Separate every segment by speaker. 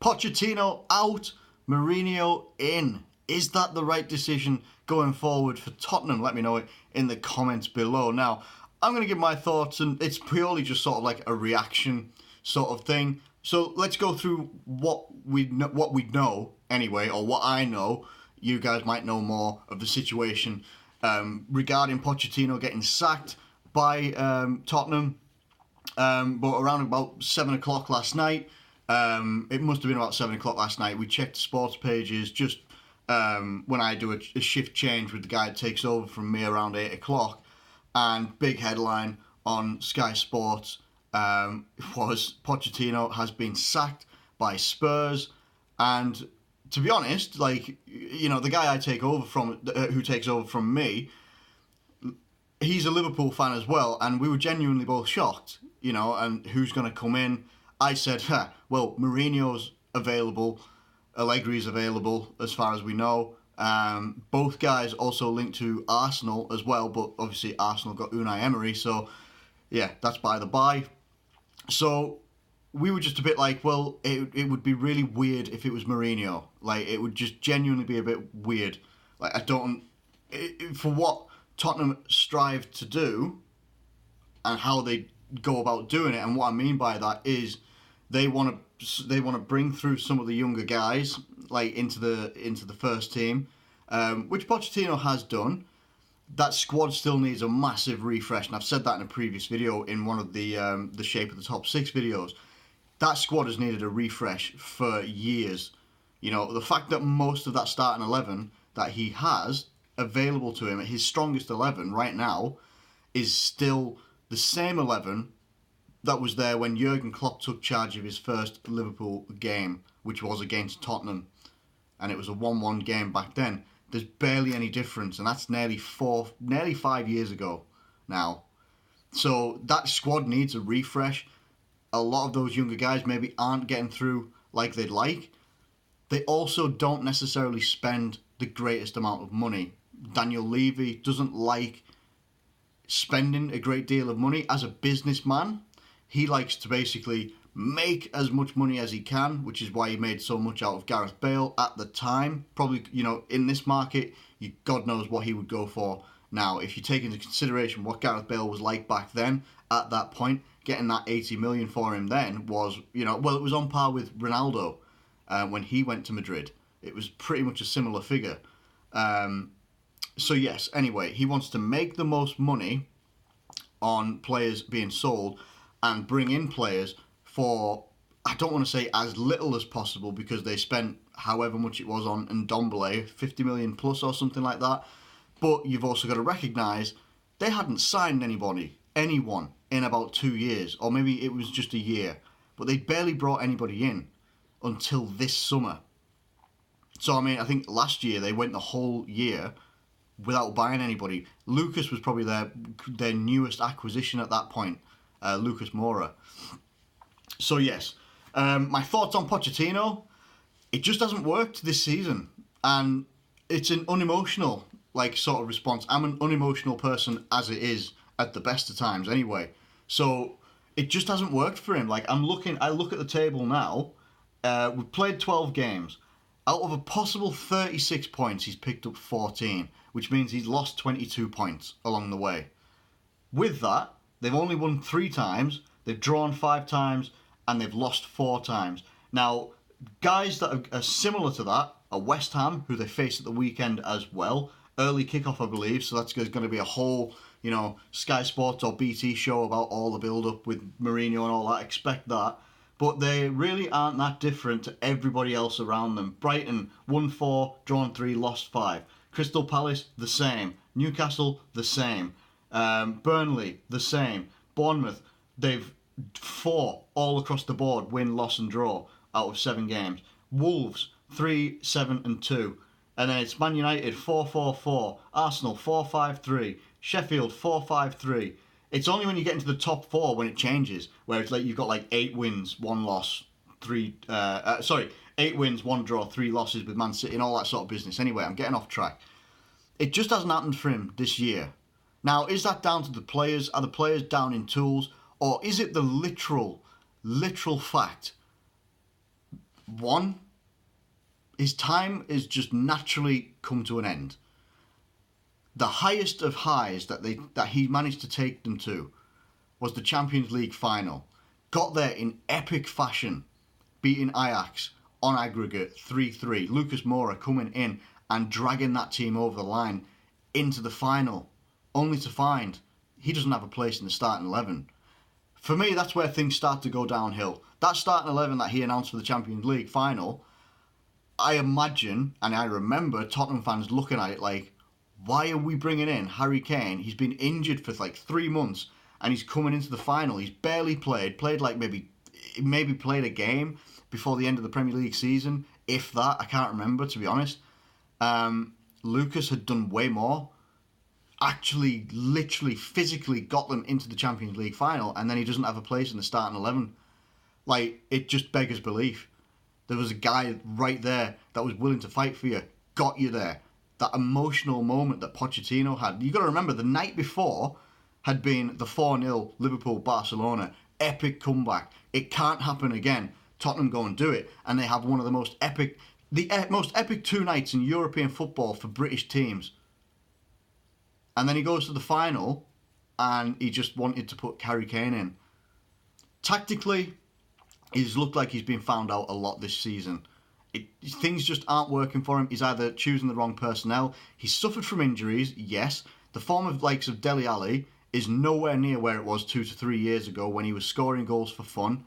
Speaker 1: Pochettino out, Mourinho in. Is that the right decision going forward for Tottenham? Let me know it in the comments below. Now, I'm going to give my thoughts, and it's purely just sort of like a reaction sort of thing. So let's go through what we know anyway, or what I know. You guys might know more of the situation regarding Pochettino getting sacked by Tottenham. But around about 7 o'clock last night, it must have been about 7 o'clock last night, we checked the sports pages just when I do a shift change with the guy that takes over from me around 8 o'clock. And big headline on Sky Sports was Pochettino has been sacked by Spurs. And to be honest, like, you know, the guy I take over from, who takes over from me, he's a Liverpool fan as well, and we were genuinely both shocked, you know, and who's going to come in? I said, well, Mourinho's available, Allegri's available, as far as we know. Both guys also linked to Arsenal as well, but obviously Arsenal got Unai Emery, so yeah, that's by the by. So we were just a bit like, well, it would be really weird if it was Mourinho. Like, it would just genuinely be a bit weird. Like, for what Tottenham strive to do and how they go about doing it, and what I mean by that is they want to bring through some of the younger guys like into the first team, which Pochettino has done. That squad still needs a massive refresh, and I've said that in a previous video in one of the shape of the top 6 videos. That squad has needed a refresh for years. You know, the fact that most of that starting 11 that he has available to him, his strongest 11 right now, is still the same 11 that was there when Jurgen Klopp took charge of his first Liverpool game, which was against Tottenham, and it was a 1-1 game back then. There's barely any difference, and that's nearly 5 years ago now. So that squad needs a refresh. A lot of those younger guys maybe aren't getting through like they'd like. They also don't necessarily spend the greatest amount of money. Daniel Levy doesn't like spending a great deal of money. As a businessman, he likes to basically make as much money as he can, which is why he made so much out of Gareth Bale at the time. Probably, you know, in this market, God knows what he would go for now. If you take into consideration what Gareth Bale was like back then, at that point, getting that 80 million for him then was, you know, well, it was on par with Ronaldo when he went to Madrid. It was pretty much a similar figure. So yes, anyway, he wants to make the most money on players being sold and bring in players for, I don't want to say as little as possible, because they spent however much it was on Ndombele, 50 million plus or something like that. But you've also got to recognise they hadn't signed anyone in about 2 years, or maybe it was just a year. But they barely brought anybody in until this summer. So, I mean, I think last year they went the whole year without buying anybody. Lucas was probably their newest acquisition at that point, Lucas Moura. So yes, my thoughts on Pochettino, it just hasn't worked this season, and it's an unemotional sort of response. I'm an unemotional person as it is at the best of times anyway, so it just hasn't worked for him. I look at the table now. We've played 12 games. Out of a possible 36 points, he's picked up 14, which means he's lost 22 points along the way. With that, they've only won 3 times, they've drawn 5 times, and they've lost 4 times. Now, guys that are similar to that are West Ham, who they face at the weekend as well. Early kickoff, I believe, so that's going to be a whole, Sky Sports or BT show about all the build-up with Mourinho and all that. Expect that. But they really aren't that different to everybody else around them. Brighton, won 4, drawn 3, lost 5. Crystal Palace, the same. Newcastle, the same. Burnley, the same. Bournemouth, they've 4 all across the board, win, loss and draw out of 7 games. Wolves, 3, 7 and 2. And then it's Man United, 4-4-4. Arsenal, 4-5-3. Sheffield, 4-5-3. It's only when you get into the top 4 when it changes, where it's you've got 8 wins, 1 loss, 8 wins, 1 draw, 3 losses with Man City and all that sort of business. Anyway, I'm getting off track. It just hasn't happened for him this year. Now, is that down to the players? Are the players down in tools? Or is it the literal fact One, his time is just naturally come to an end. The highest of highs that he managed to take them to was the Champions League final. Got there in epic fashion, beating Ajax on aggregate 3-3. Lucas Moura coming in and dragging that team over the line into the final, only to find he doesn't have a place in the starting 11. For me, that's where things start to go downhill. That starting 11 that he announced for the Champions League final, I imagine and I remember Tottenham fans looking at it like, why are we bringing in Harry Kane? He's been injured for like 3 months and he's coming into the final. He's barely played like maybe played a game before the end of the Premier League season, if that. I can't remember, to be honest. Lucas had done way more. Actually, literally, physically got them into the Champions League final, and then he doesn't have a place in the starting 11. Like, it just beggars belief. There was a guy right there that was willing to fight for you, got you there. That emotional moment that Pochettino had. You got to remember, the night before had been the 4-0 Liverpool-Barcelona epic comeback. It can't happen again. Tottenham go and do it, and they have one of the most epic 2 nights in European football for British teams. And then he goes to the final, and he just wanted to put Harry Kane in. Tactically, he's looked like he's been found out a lot this season. Things just aren't working for him. He's either choosing the wrong personnel. He's suffered from injuries, yes. The form of likes of Dele Alli is nowhere near where it was 2 to 3 years ago when he was scoring goals for fun.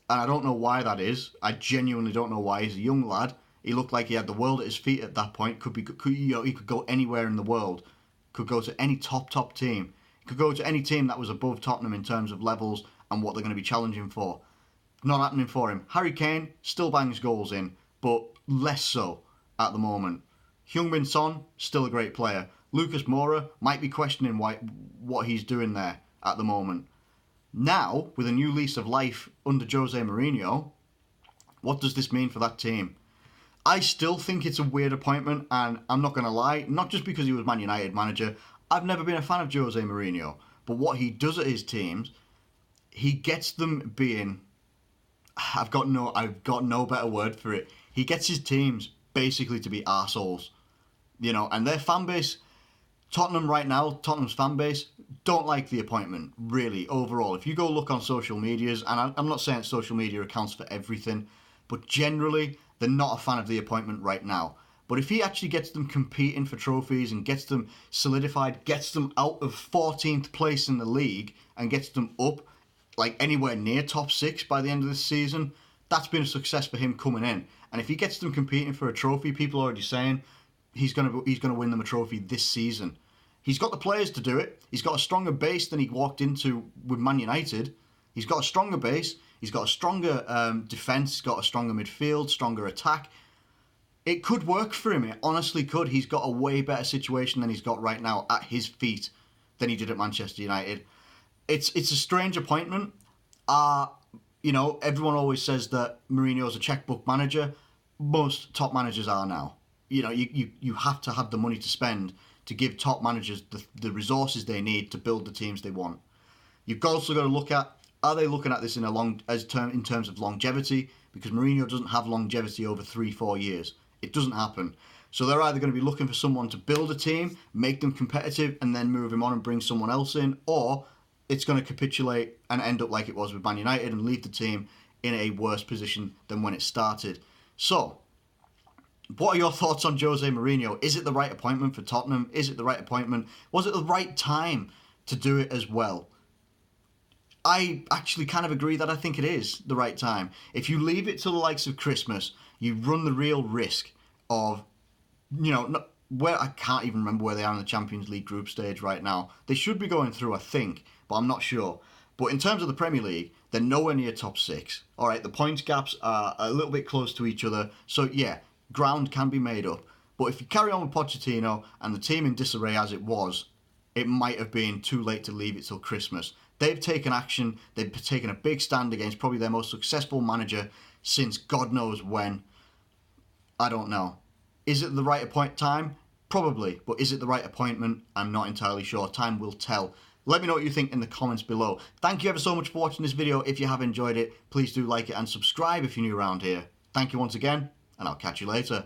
Speaker 1: And I don't know why that is. I genuinely don't know why. He's a young lad. He looked like he had the world at his feet at that point. He could go anywhere in the world. Could go to any top team. He could go to any team that was above Tottenham in terms of levels and what they're going to be challenging for. Not happening for him. Harry Kane still bangs goals in, but less so at the moment. Heung-min Son, still a great player. Lucas Moura might be questioning what he's doing there at the moment. Now, with a new lease of life under Jose Mourinho, what does this mean for that team? I still think it's a weird appointment, and I'm not going to lie, not just because he was Man United manager. I've never been a fan of Jose Mourinho, but what he does at his teams, he gets them being... I've got no better word for it. He gets his teams basically to be arseholes. You know, and their fan base, Tottenham right now, Tottenham's fan base, don't like the appointment, really, overall. If you go look on social medias, and I'm not saying social media accounts for everything, but generally, they're not a fan of the appointment right now. But if he actually gets them competing for trophies and gets them solidified, gets them out of 14th place in the league and gets them up like anywhere near top 6 by the end of this season, that's been a success for him coming in. And if he gets them competing for a trophy, people are already saying he's going to win them a trophy this season. He's got the players to do it. He's got a stronger base than he walked into with Man United. He's got a stronger base. He's got a stronger defence. He's got a stronger midfield, stronger attack. It could work for him. It honestly could. He's got a way better situation than he's got right now at his feet than he did at Manchester United. It's a strange appointment. You know, everyone always says that Mourinho's a checkbook manager. Most top managers are now. You know, you have to have the money to spend to give top managers the resources they need to build the teams they want. You've also got to look at, are they looking at this in terms of longevity? Because Mourinho doesn't have longevity over 3-4 years. It doesn't happen. So they're either going to be looking for someone to build a team, make them competitive, and then move him on and bring someone else in, or it's going to capitulate and end up like it was with Man United and leave the team in a worse position than when it started. So, what are your thoughts on Jose Mourinho? Is it the right appointment for Tottenham? Is it the right appointment? Was it the right time to do it as well? I actually kind of agree that I think it is the right time. If you leave it to the likes of Christmas, you run the real risk of, you know, where I can't even remember where they are in the Champions League group stage right now. They should be going through, I think, but I'm not sure. But in terms of the Premier League, they're nowhere near top 6. All right, the points gaps are a little bit close to each other. So, yeah, ground can be made up. But if you carry on with Pochettino and the team in disarray as it was, it might have been too late to leave it till Christmas. They've taken action. They've taken a big stand against probably their most successful manager since God knows when. I don't know. Is it the right time? Probably. But is it the right appointment? I'm not entirely sure. Time will tell. Let me know what you think in the comments below. Thank you ever so much for watching this video. If you have enjoyed it, please do like it and subscribe if you're new around here. Thank you once again, and I'll catch you later.